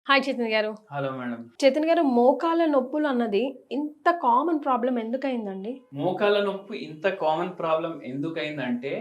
Hi Chaitanya గారు. Hello madam. Chaitanya గారు, మోకాళ్ళ నొప్పులు అన్నది ఇంత కామన్ ప్రాబ్లమ్ ఎందుకయిందండి? మోకాళ్ళ నొప్పి ఇంత కామన్ ప్రాబ్లమ్ ఎందుకయిందంటే,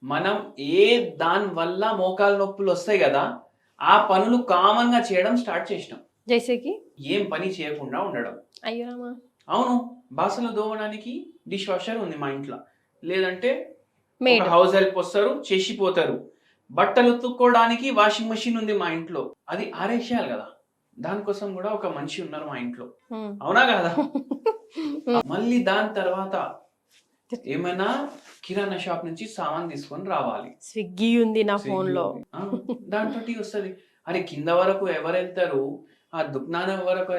మనం ఏ దాని వల్ల మోకాళ్ళ నొప్పులొస్తాయి గదా! ఆ పనులు కామన్‌గా చేయడం స్టార్ట్ చేసినాం. జైసేకి? ఏం పని చేయకుండా ఉండడం. అయ్యో రామా! అవును. బాసన్లు తోమడానికి డిష్ వాషర్ ఉంది మా ఇంట్ల. లేదంటే ఒక మేడ్. హౌస్ హెల్ప్ వస్తారు, చేసిపోతారు. బట్టలు ఉతుక్కోవడానికి వాషింగ్ మెషిన్ ఉంది మా ఇంట్లో. అది ఆరేసేయాలి గదా! దానికోసం గూడా ఒక మనిషి ఉన్నారు మా ఇంట్లో. హ్మ్. అవునా కాదా? హ్మ్. మళ్ళీ దాని తర్వాత ఏమైనా కిరాణా షాప్ నుంచి సామాన్ తీసుకొని రావాలి. స్విగ్గీ ఉంది నా స్విగ్గీ ఫోన్‌లో. ఉంది. దాంతోటి వస్తది. అరే కింద వరకు ఎవరెళ్తారు? ఆ దుకాణం వరకు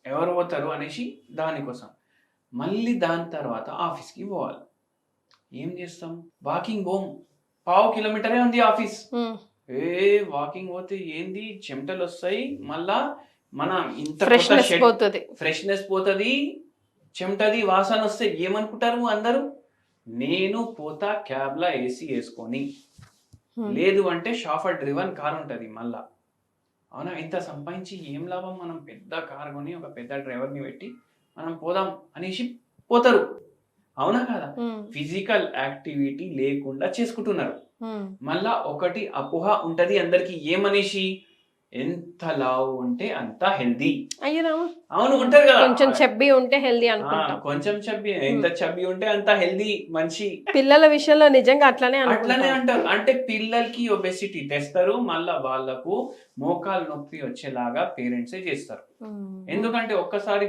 ఎవరు పోతారు అనేసి దానికోసం. మళ్ళీ దాని తర్వాత ఆఫీస్‌కి పోవాలి. ఏం చేస్తాం? వాకింగ్ పోము. పావు కిలోమీటరే ఉంది ఆఫీస్. హ్మ్. వాకింగ్ పోతే ఏంది చెమటలొస్తాయి. మళ్ళా మన ఇంత కొత్త ఫ్రెష్‌నెస్ షర్ట్ పోతది. ఫ్రెష్‌నెస్ పోతది. చెమటది వాసనొస్తాయి. ఏమనుకుంటారు అందరూ? నేను పోతా క్యాబ్‌లా ఏసీ యేసుకొని. హ్మ్. లేదు అంటే షాఫర్ డ్రివెన్ కార్ ఉంటది మళ్ళా. అవునా? ఇంత సంపాదించి ఏం లాభం? మనం పెద్ద కార్ కొని ఒక పెద్ద డ్రైవర్‌ని పెట్టి మనం పోదాం అనేసి పోతారు. అవునా కాదా? హ్మ్. ఫిజికల్ యాక్టివిటీ లేకుండా చేసుకుంటున్నారు. హ్మ్. మళ్ళా ఒకటి అపోహ ఉంటది అందరికి ఏమనేసి? ఎంత లావు ఉంటే అంత హెల్తీ. అయ్యో రామా! అవును హ్మ్. ఉంటది కదా! కొంచెం చెబ్బీ ఉంటే హెల్తీ ఆ! అనుకుంటాం. కొంచెం ఎంత హ్మ్. చబ్బీ ఉంటే అంత హెల్తీ మనిషి. పిల్లల విషయంలో నిజంగా అట్లనే అట్లనే అనుకుంటాం. అంటారు. అంటే పిల్లలకి ఒబెసిటీ తెస్తారు. మళ్ళా వాళ్ళకు మోకాలు నొప్పి వచ్చేలాగా పేరెంట్సే చేస్తారు. హ్మ్. హ్మ్. ఎందుకంటే ఒక్కసారి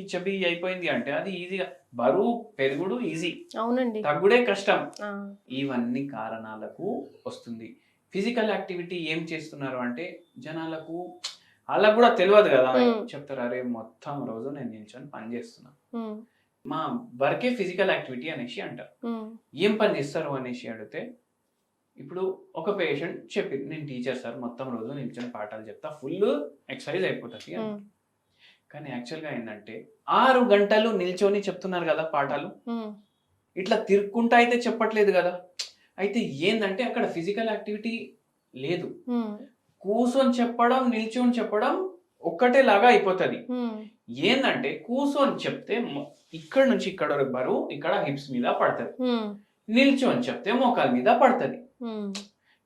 చబ్బీ అయిపోయింది అంటే అది ఈజీగా బరువు పెరుగుడు ఈజీ. అవునండి. తగ్గుడే కష్టం. ఆ! ఇవన్నీ కారణాలకు వస్తుంది. ఫిజికల్ యాక్టివిటీ ఏం చేస్తున్నారు అంటే జనాలకు ఆళ్ళకి గూడా తెలవదు గదా! హ్మ్. చెప్తారు. అరే! మొత్తం రోజు నేను నిల్చొని పని జేస్తున్నా. హ్మ్. మా వర్కే ఫిజికల్ యాక్టివిటీ అనేసి అంటారు. హ్మ్. ఏం పని జేస్తారు అనేసి అడిగితే, ఇప్పుడు ఒక పేషెంట్ చెప్పింది. నేను టీచర్ సార్ మొత్తం రోజు నిల్చొని పాఠాలు చెప్తా. ఫుల్లు ఎక్సర్‌సైజ్ అయిపోతది అని. హ్మ్. కానీ యాక్చువల్‌గా ఏందంటే 6 గంటలు నిల్చొని చెప్తున్నారు గదా! పాఠాలు. హ్మ్. ఇట్లా తిరుక్కుంటా అయితే చెప్పట్లేదు గదా! అయితే ఏందంటే అక్కడ ఫిజికల్ యాక్టివిటీ లేదు. హ్మ్. కూసొని చెప్పడం, నిల్చొని చెప్పడం ఒక్కటేలాగా అయిపోతది. హ్మ్. ఏందంటే కూసొని చెప్తే ఇక్కడి నుంచి ఇక్కడ వరకు బరువు ఇక్కడ హిప్స్ మీద పడతది. హ్మ్. నిల్చొని చెప్తే మోకాళ్ళ మీద పడతది. హ్మ్.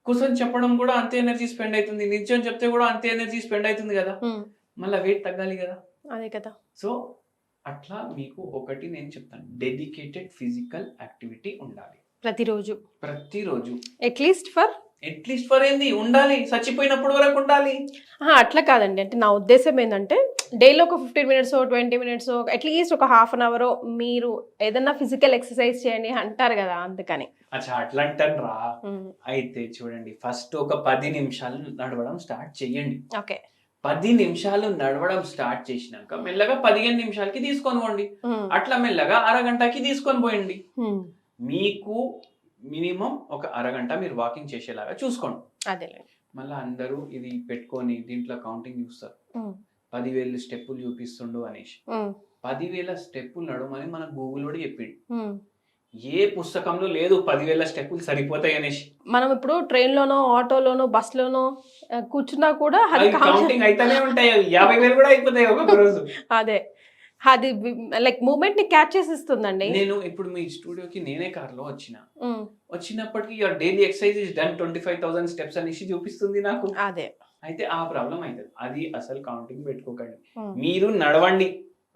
కూసొని చెప్పడం గూడా అంతే ఎనర్జీ స్పెండ్ అయితుంది. నిల్చొని చెప్తే గూడా అంతే ఎనర్జీ స్పెండ్ అయితుంది గదా! హ్మ్. మళ్ళా వెయిట్ తగ్గాలి గదా! అదే కదా! సో, అట్లా మీకు ఒకటి నేను చెప్తాను. డెడికేటెడ్ ఫిజికల్ యాక్టివిటీ ఉండాలి. ప్రతిరోజు. ప్రతిరోజు. అట్‌లీస్ట్ ఫర్ అట్‌లీస్ట్ ఫర్ ఏంది ఉండాలి. చచ్చిపోయినప్పుడు వరకు ఉండాలి. అహా! అట్లా కాదండి. అంటే నా ఉద్దేశ్యం ఏందంటే డైలీ ఒక 15 మినిట్సో, 20 మినిట్సో అట్‌లీస్ట్ ఒక హాఫ్ అన్ అవరో మీరు ఏదన్నా ఫిజికల్ ఎక్సర్‌సైజ్ చేయండి అంటారు గదా! అందుకని. అచ్చా! అట్లంటన్రా. హ్మ్. అయితే చూడండి ఫస్ట్ ఒక 10 నిమిషాలు నడవడం స్టార్ట్ చేయండి. ఓకే. 10 నిమిషాలు నడవడం స్టార్ట్ చేసినాక మెల్లగా 15 నిమిషాలకి తీసుకొని పోండి. హ్మ్. అట్లా మెల్లగా అరగంటకి తీసుకొని పోయండి. హ్మ్. మీకు మినిమమ్ ఒక అరగంట మీరు వాకింగ్ చేసేలాగా చూసుకోండి. అదేలెండి. మళ్ళా అందరూ ఇది పెట్టుకొని దీంట్లో కౌంటింగ్ చూస్తారు. హ్మ్. 10,000 స్టెప్పులు చూపిస్తుండు అనేసి. హ్మ్. 10,000 స్టెప్పులు నడవమని మనకు గూగుల్ వాడు చెప్పిండు. హ్మ్. ఏ పుస్తకంలో లేదు 10,000 స్టెప్పులు సరిపోతాయి అనేసి. మనం ఇప్పుడు ట్రైన్‌లోనో, ఆటోలోనో, బస్‌లోనో కూర్చున్నా కూడా అది అవి కౌంటింగ్ అయితేనే ఉంటాయి. అవి 50,000 కూడా అయిపోతాయి ఒక్కొక్క రోజు. అదే. అది లైక్ మూవ్‌మెంట్‌ని క్యాచ్ చేసేస్తుందండి. నేను ఇప్పుడు మీ స్టూడియోకి నేనే కార్‌లో వచ్చిన. హ్మ్. వచ్చినప్పటికి your daily exercise is done 25,000 steps అనేసి చూపిస్తుంది నాకు. అదే. అయితే ఆ ప్రాబ్లమ్ అయితది. అది అసలు కౌంటింగ్ పెట్టుకోకండి. హ్మ్. మీరు నడవండి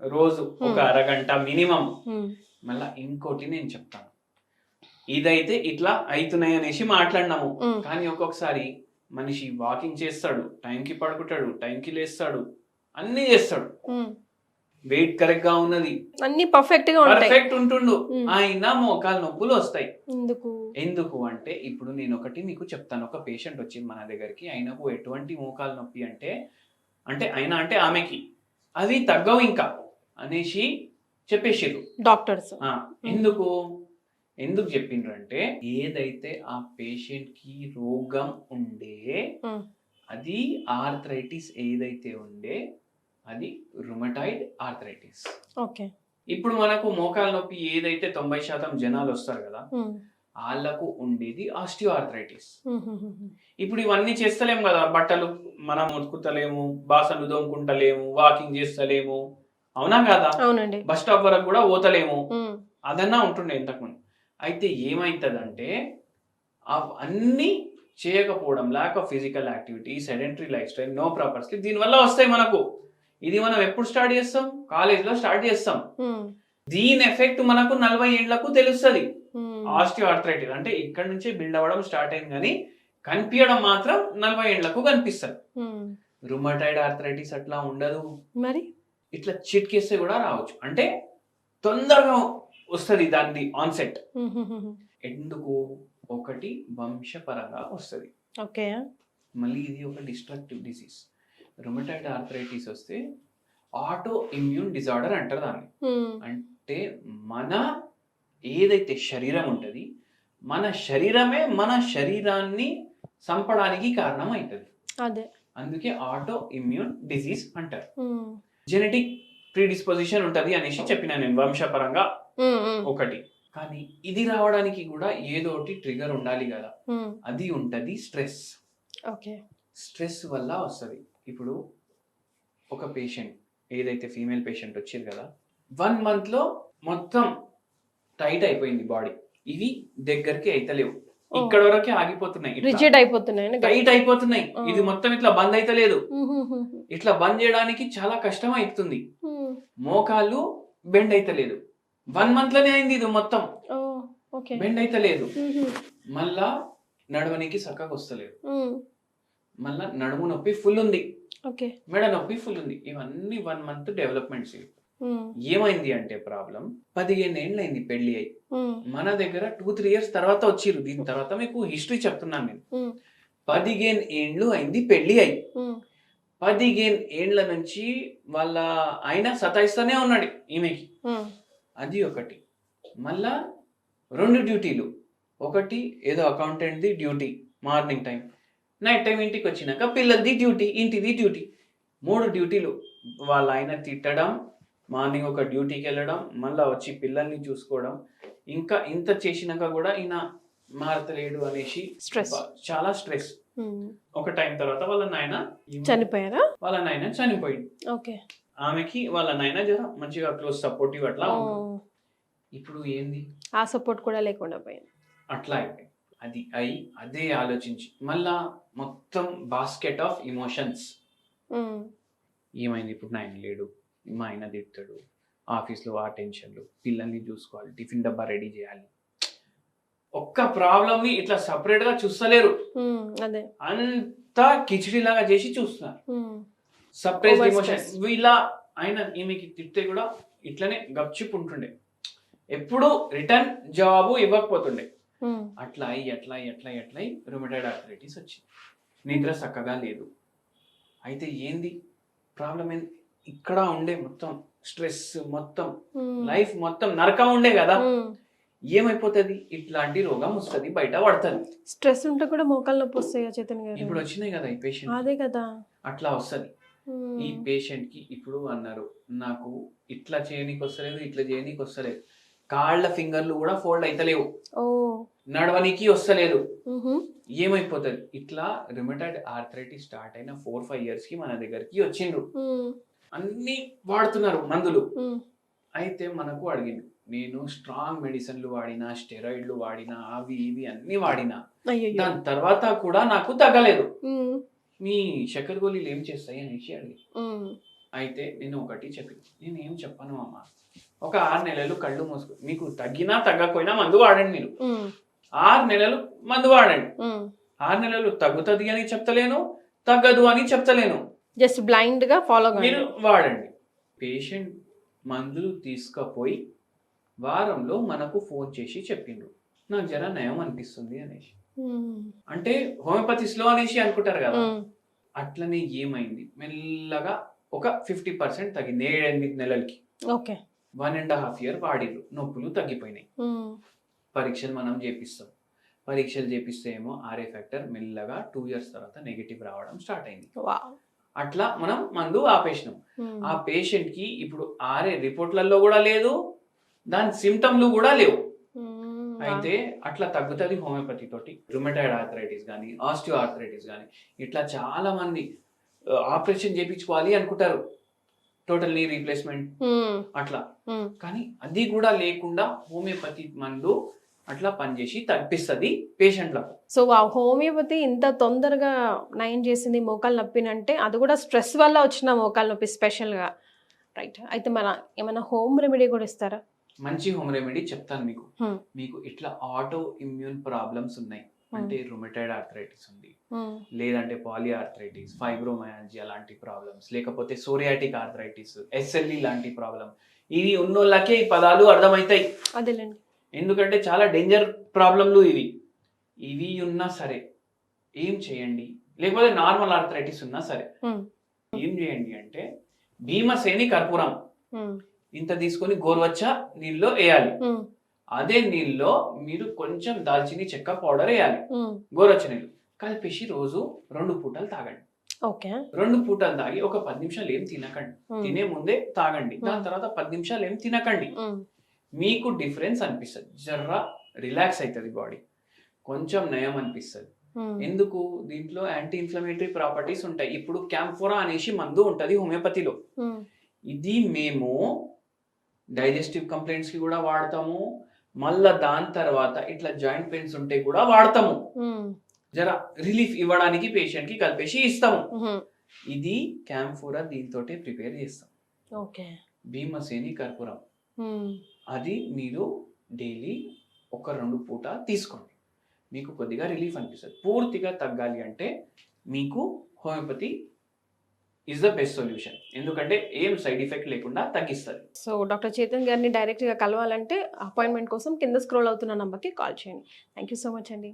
రోజు ఒక హ్మ్. అరగంట మినిమమ్. హ్మ్. మళ్ళా ఇంకోటి నేను చెప్తాను. ఇదైతే ఇట్లా అయితున్నాయి అనేసి మాట్లాడినాము. హ్మ్. కానీ ఒక్కొక్కసారి మనిషి వాకింగ్ చేస్తాడు, టైంకి పడుకుంటాడు, టైంకి లేస్తాడు, అన్నీ చేస్తాడు. హ్మ్. వెయిట్ కరెక్ట్‌గా ఉన్నది. అన్నీ పర్ఫెక్ట్‌గా ఉంటాయి. పర్ఫెక్ట్ ఉంటుండు. హ్మ్. అయినా మోకాలు నొప్పులొస్తాయి. ఎందుకు? ఎందుకు అంటే ఇప్పుడు నేనొకటి మీకు చెప్తాను. ఒక పేషెంట్ వచ్చింది మన దగ్గరికి. ఆయనకు ఎటువంటి మోకాలు నొప్పి అంటే, అంటే ఆమెకి అవి తగ్గవింక అనేసి చెప్పేషిర్రు. డాక్టర్స్. ఆ! హ్మ్. ఎందుకు? ఎందుకు జెప్పిండ్రంటే, ఏదైతే ఆ పేషెంట్‌కి రోగం ఉండే, హ్మ్. అది ఆర్థరైటిస్ ఏదైతే ఉండే, అది రుమటాయిడ్ ఆర్థరైటిస్. ఓకే. ఇప్పుడు మనకు మోకాలు నొప్పి ఏదైతే 90% జనాలొస్తారు గదా! హ్మ్. వాళ్ళకు ఉండేది ఆస్టియోఆర్థరైటిస్. ఇప్పుడు ఇవన్నీ చేస్తలేము కదా, బట్టలు మనం ఉతుకుతలేము, బాసన్లు దోముకుంటలేము, వాకింగ్ చేస్తలేము, అవునా కదా, అవునండి. బస్ స్టాప్ వరకు కూడా పోతలేము, అదన్నా ఉంటుండే ఇంతకుముందు. అయితే ఏమైతుందంటే అవన్నీ చేయకపోవడం, lack of physical activity, sedentary lifestyle, no proper sleep, దీనివల్ల వస్తాయి మనకు. ఇది మనం ఎప్పుడు స్టార్ట్ చేస్తాం? కాలేజ్లో స్టార్ట్ చేస్తాం. దీని ఎఫెక్ట్ మనకు 40 ఏళ్లకు తెలుస్తుంది. ఆస్టియోఆర్థరైటిస్ అంటే ఇక్కడ నుంచే బిల్డ్ అవ్వడం స్టార్ట్ అయింది, కానీ కనిపించడం మాత్రం 40 ఏళ్లకు కనిపిస్తుంది. రుమటాయిడ్ ఆర్థరైటిస్ అట్లా ఉండదు, మరి ఇట్లా చిట్కేస్తే కూడా రావచ్చు. అంటే తొందరగా వస్తుంది దాని ఆన్సెట్. ఎందుకు? ఒకటి వంశపరంగా వస్తుంది. ఓకే. మళ్ళీ ఇది ఒక డిస్ట్రక్టివ్ డిసీజ్. రుమటాయిడ్ ఆర్థరైటిస్ వస్తే ఆటో ఇమ్యూన్ డిజార్డర్ అంటారు దాన్ని. అంటే మన ఏదైతే శరీరం ఉంటుంది, మన శరీరమే మన శరీరాన్ని చంపడానికి కారణం అవుతుంది. అదే అందుకే ఆటో ఇమ్యూన్ డిసీజ్ అంటారు. జెనెటిక్ ప్రీడిస్పోజిషన్ ఉంటుంది అనేసి చెప్పిన నేను, వంశపరంగా ఒకటి. కానీ ఇది రావడానికి కూడా ఏదో ఒకటి ట్రిగర్ ఉండాలి కదా, అది ఉంటది స్ట్రెస్. ఓకే. స్ట్రెస్ వల్ల వస్తుంది. ఇప్పుడు ఒక పేషెంట్, ఏదైతే ఫీమేల్ పేషెంట్ వచ్చారు కదా, 1 month లో మొత్తం టైట్ అయిపోయింది బాడీ, ఇవి దగ్గరికి అయితలేవు, ఇక్కడ వరకే ఆగిపోతున్నాయి, రిజిడ్ అయిపోతున్నాయి, టైట్ అయిపోతున్నాయి, ఇది మొత్తం ఇట్లా బంద్ అయితలేదు. ఇట్లా బంద్ చేయడానికి చాలా కష్టం అవుతుంది, మోకాళ్ళు బెండ్ అయితలేదు. 1 month లోనే అయింది ఇది మొత్తం, బెండ్ అయితలేదు. మళ్ళా నడవనికి చక్కగా వస్తలేదు, మళ్ళా నడుము నొప్పి ఫుల్ ఉంది, మెడ నొప్పి ఫుల్ ఉంది. ఇవన్నీ 1 month డెవలప్మెంట్స్. ఏమైంది అంటే ప్రాబ్లం 15 ఏళ్ళు అయింది పెళ్లి అయి, మన దగ్గర 2-3 years తర్వాత వచ్చిర్రు. దీని తర్వాత మీకు హిస్టరీ చెప్తున్నాను నేను. 15 ఏళ్ళు అయింది పెళ్లి అయి, 15 ఏళ్ల నుంచి వాళ్ళ ఆయన సతాయిస్తూనే ఉన్నాడు ఈమెకి, అది ఒకటి. మళ్ళా 2 డ్యూటీలు, ఒకటి ఏదో అకౌంటెంట్ది duty morning time, night time ఇంటికి వచ్చినాక పిల్లలది డ్యూటీ, ఇంటిది డ్యూటీ, 3 డ్యూటీలు. వాళ్ళ ఆయన తిట్టడం, మార్నింగ్ ఒక డ్యూటీకి వెళ్ళడం, మళ్ళీ వచ్చి పిల్లల్ని చూసుకోవడం, ఇంకా ఇంత చేసినాక కూడా ఈయన మారతలేడు అనేసి స్ట్రెస్, చాలా స్ట్రెస్. ఒక టైం తర్వాత వాళ్ళ నాయన చనిపోయారా? వాళ్ళ నాయన చనిపోయింది. ఆమెకి వాళ్ళ నాయన జర మంచిగా క్లోజ్ సపోర్టివ్ అట్లా. ఇప్పుడు ఏంది, ఆ సపోర్ట్ కూడా లేకుండా పోయింది, అట్లా అయిపోయింది. అది అయి అదే ఆలోచించి మళ్ళా మొత్తం బాస్కెట్ ఆఫ్ ఇమోషన్స్. ఏమైంది, ఇప్పుడు నాయన లేడు, మా ఆయన తిడతాడు, ఆఫీస్లో ఆ టెన్షన్లు, పిల్లల్ని చూసుకోవాలి, టిఫిన్ డబ్బా రెడీ చేయాలి, ఒక్క ప్రాబ్లమ్ని ఇట్లా సపరేట్గా చూస్తలేరు, అంతా కిచిడి లాగా చేసి చూస్తున్నారు. Separate emotion. వీళ్ళ ఆయన ఈమెకి తిడితే కూడా ఇట్లనే గప్చిప్ ఉంటుండే, ఎప్పుడు రిటర్న్ జవాబు ఇవ్వకపోతుండే. అట్లా అయి రుమటాయిడ్ ఆర్థరైటిస్ వచ్చింది. నిద్ర చక్కగా లేదు. అయితే ఏంది ప్రాబ్లం? ఏంది? ఇక్కడ ఉండే మొత్తం స్ట్రెస్, మొత్తం లైఫ్ మొత్తం నరకం ఉండే కదా, ఏమైపోతుంది, ఇట్లాంటి రోగం వస్తుంది, బయట పడుతుంది. స్ట్రెస్ ఉంటే కూడా మోకాలు నొప్పి వస్తాయి చైతన్య గారు. ఇప్పుడు వచ్చినాయి కదా ఈ పేషెంట్, అదే కదా, అట్లా వస్తుంది. ఈ పేషెంట్ కి ఇప్పుడు అన్నారు, నాకు ఇట్లా చేయనీకి వస్తలేదు, ఇట్లా చేయనీకి వస్తలేదు, కాళ్ళ ఫింగర్లు కూడా ఫోల్డ్ అయితలేవు, నడవనికి వస్తలేదు, ఏమైపోతుంది? ఇట్లా రుమటాయిడ్ ఆర్థరైటిస్ స్టార్ట్ అయిన 4-5 years కి మన దగ్గరికి వచ్చిండ్రు, అన్ని వాడుతున్నారు మందులు. అయితే మనకు అడిగింది, నేను స్ట్రాంగ్ మెడిసిన్లు వాడినా, స్టెరాయిడ్లు వాడినా, అవి ఇవి అన్ని వాడినా, దాని తర్వాత కూడా నాకు తగ్గలేదు, మీ చక్కెర గోళీలు ఏం చేస్తాయి అనేసి అడిగి. అయితే నేను ఒకటి చెప్పి, నేను ఏం చెప్పను అమ్మ, ఒక 6 నెలలు కళ్ళు మూసుకో, మీకు తగ్గినా తగ్గకపోయినా మందు వాడండి, మీరు 6 నెలలు మందు వాడండి, 6 నెలలు తగ్గుతుంది అని చెప్తలేను, తగ్గదు అని చెప్తలేను, జస్ట్ బ్లైండ్ గా ఫాలో మీరు వాడండి. పేషెంట్ మందులు తీసుకపోయి వారంలో మనకు ఫోన్ చేసి చెప్పిండ్రు, నాకు జర నయం అనిపిస్తుంది అనేసి. అంటే హోమియోపతి స్లో అనేసి అనుకుంటారు కదా, అట్లనే ఏమైంది, మెల్లగా ఒక 50% తగ్గింది 7-8 నెలలకి. 1.5 year వాడిర్రు, నొప్పులు తగ్గిపోయినాయి. పరీక్షలు మనం చేపిస్తాం, పరీక్షలు చేపిస్తే ఏమో ఆర్ఏ ఫ్యాక్టర్ మెల్లగా 2 years తర్వాత నెగిటివ్ రావడం స్టార్ట్ అయింది. అట్లా మనం మందు ఆపేసినాం. ఆ పేషెంట్ కి ఇప్పుడు ఆర్ఏ రిపోర్ట్లలో కూడా లేదు, దాని సిమ్టమ్లు కూడా లేవు. అయితే అట్లా తగ్గుతుంది హోమియోపతి తోటి. రుమటాయిడ్ ఆర్థరైటిస్ కానీ, ఆస్టియో ఆర్థరైటిస్ కానీ, ఇట్లా చాలా మంది ఆపరేషన్ చేయించుకోవాలి అనుకుంటారు, టోటల్ నీ రీప్లేస్మెంట్ అట్లా. కానీ అది కూడా లేకుండా హోమియోపతి మందు అట్లా పనిచేసి తగ్గిస్తుంది పేషెంట్లకు. సో ఆ హోమియోపతి ఇంత తొందరగా నయం చేసింది మోకాలు నొప్పినంటే అది కూడా స్ట్రెస్ వల్ల వచ్చిన మోకాలు నొప్పి స్పెషల్గా, రైట్? అయితే మన ఏమైనా హోమ్ రెమెడీ కూడా ఇస్తారా? మంచి హోమ్ రెమెడీ చెప్తాను మీకు. మీకు ఇట్లా ఆటో ఇమ్యూన్ ప్రాబ్లమ్స్ ఉన్నాయి అంటే రుమటాయిడ్ ఆర్థరైటిస్ ఉంది, లేదంటే పాలీ ఆర్థరైటిస్, ఫైబ్రోమయాలజీ లాంటి ప్రాబ్లమ్స్, లేకపోతే సోరియాటిక్ ఆర్థరైటిస్, ఎస్ఎల్ఈ లాంటి ప్రాబ్లం, ఇవి ఉన్నోళ్ళకే ఈ పదాలు అర్థమవుతాయి. అదేలేండి. ఎందుకంటే చాలా డేంజర్ ప్రాబ్లంలు ఇవి. ఇవి ఉన్నా సరే ఏం చేయండి, లేకపోతే నార్మల్ ఆర్థరైటిస్ ఉన్నా సరే ఏం చేయండి అంటే భీమసేని కర్పూరం ఇంత తీసుకొని గోరువెచ్చ నీళ్ళలో వేయాలి. అదే నీళ్ళలో మీరు కొంచెం దాల్చిని చెక్క పౌడర్ వేయాలి, గోరువెచ్చ నీళ్ళు కలిపేసి రోజు 2 పూటలు తాగండి. ఓకే. 2 పూటలు తాగి ఒక 10 నిమిషాలు ఏం తినకండి, తినే ముందే తాగండి, దాని తర్వాత 10 నిమిషాలు ఏం తినకండి. మీకు డిఫరెన్స్ అనిపిస్తుంది, జర్రా రిలాక్స్ అవుతుంది బాడీ, కొంచెం నయం అనిపిస్తుంది. ఎందుకు? దీంట్లో యాంటీ ఇన్ఫ్లమేటరీ ప్రాపర్టీస్ ఉంటాయి. ఇప్పుడు క్యాంఫోరా అనేసి మందు ఉంటది హోమియోపతిలో. ఇది మేము డైజెస్టివ్ కంప్లైంట్స్ కి కూడా వాడతాము, మళ్ళా దాని తర్వాత ఇట్లా జాయింట్ పెయిన్స్ ఉంటే కూడా వాడతాము, జర రిలీఫ్ ఇవ్వడానికి పేషెంట్ కి కలిపేసి ఇస్తాము. ఇది క్యాంఫోరా దీంతో ప్రిపేర్ చేస్తాం. ఓకే. భీమసేని కర్పూరం అది మీరు డైలీ 1-2 పూట తీసుకోండి, మీకు కొద్దిగా రిలీఫ్ అనిపిస్తుంది. పూర్తిగా తగ్గాలి అంటే మీకు homeopathy is the best solution, ఎందుకంటే ఏం సైడ్ ఎఫెక్ట్ లేకుండా తగ్గిస్తుంది. సో డాక్టర్ చేతన్ గారిని డైరెక్ట్గా కలవాలంటే అపాయింట్మెంట్ కోసం కింద స్క్రోల్ అవుతున్న నంబర్కి కాల్ చేయండి. థ్యాంక్ యూ సో మచ్ అండి.